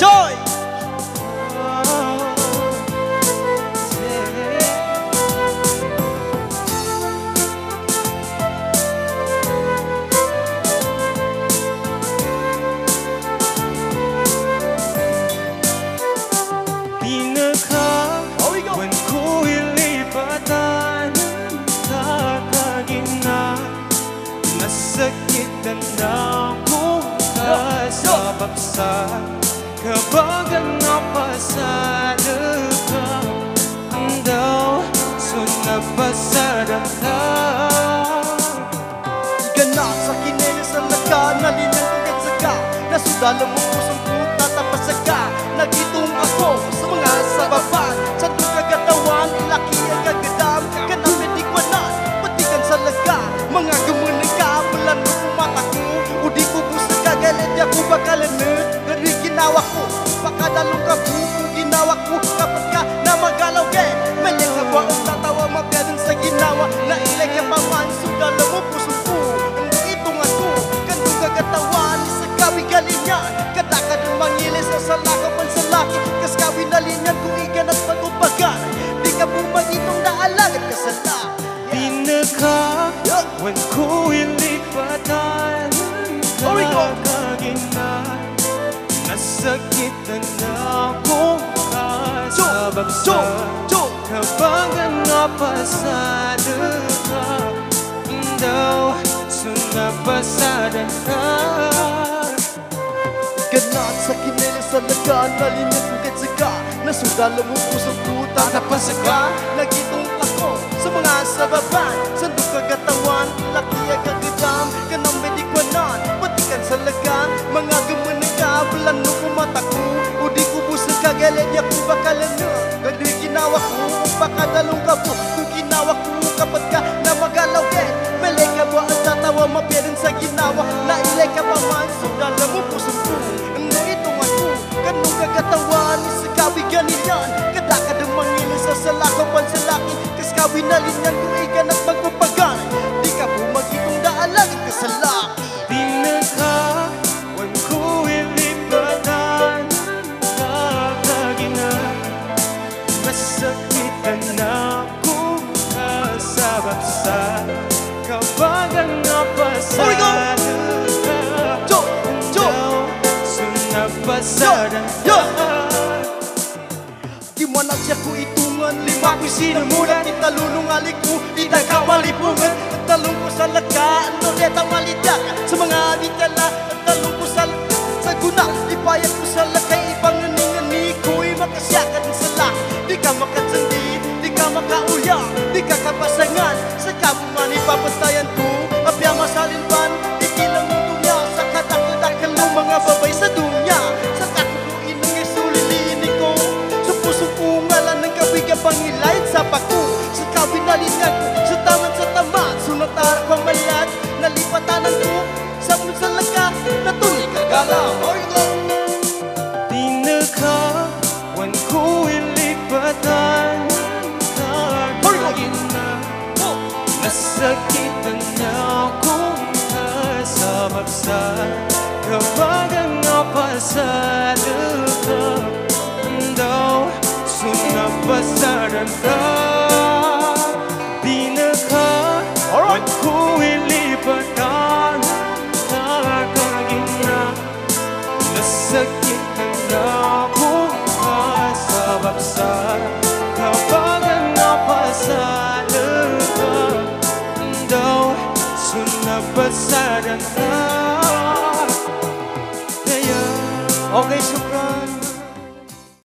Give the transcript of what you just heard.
Joy! Pinakawan ko ilipatan kakagina, nasakitan akong kasabaksak kapag napasada ka. Daw sunapasadan ka. Ganap sa kinaya sa laga, nalinan kong katsaka, nasudala mo pusong puta tapasaka. Nagitong ako sa mga sababan, sa tukagatawan, ilaki ang kagadam. Kanapit ikwanan, patikan sa laga, mga gumunang kabulan mo kumata ko. Udi ko busa kagalit, di ako bakalanit. Gano'y ginawa ko, pakadalong ka buko ginawa ko. Kapag ka na magalaw, mali ka ba ang tatawa, mapyadan sa ginawa. Nailay ka pa man, sudala mo puso ko. Ang itong ako, gano'ng kagatawan, sa kawi galinyan. Kadakad ang mangilis na salakapan sa laki, kas kawi na linyan kung ikan at pagkupagan. Di ka bumagitong naalagat ka sa laki. Pinakawan ko ilipatan kakagina, nasakitan akong kasabaksak kapag napasada ka. Daw sunapasadan ka. Ganat sa kinaya sa laga, nalinan kong katsaka, nasudala mo pusong puta napasaka. Nagitong ako sa mga sababan, sandok kagatawan, laki ang kagadam. Kanang medikwanan, patikan sa laga, mga gumanang kabulan mo kumata ko. Udi ko busang kagalit, di ako bakalana. Gano'y ginawa ko, pakadalong ka po. Kung ginawa ko kapag ka na magalaw, mali ka ba ang tatawa, mapyadan sa ginawa. Nailay ka pa man, sudala mo pusong ko. Ang itong ako, ganong kagatawan, sa kawi galinyan. Kadakad ang mangilis sa salakapan sa laki, kas kawi na linyan kung ikan at magpapagan. Di ka bumagitong daalagin ka sa laki. Pinakawan ko ilipatan kakagina, nasakitan akong kasabaksak kapag napasada ka. Daw sunapasadan ka. Gimana siya ko itungan, lima ko'y sinamulan. Italulong alik ko, itakawalipungan. Talong ko sa laka, ano neta malidakan. Sa mga aditala, talong ko sa guna. Ipayat ko sa laka, ipanganing-ani ko'y makasyakan sa laki. Di ka makatsandi, di ka makauya, di ka kapasangan. Sa kabuman ipapantayan ko, apya masalinpan. Ikilang mo dunya, sa katakadakan mo mga babay sa dunya. Sa kakukuin ng isulilini ko, sa puso ko ngalan ng kabiga pangilayin sa pako. Sa kabinalingan ko, sa taman sa tamat, sunatar ko ang malat. Nalipatanan ko, sa sa laga, natuloy kagalaw. Pinakawan ko ilipatan kakagina, nasakitan akong kasabaksak kapag napasada ka. Daw sunapasadan ka. Pinakawan ko ilipatan kakagina, nasakitan akong kasabaksak kapag napasada ka. Daw sunapasadan ka. Okay, so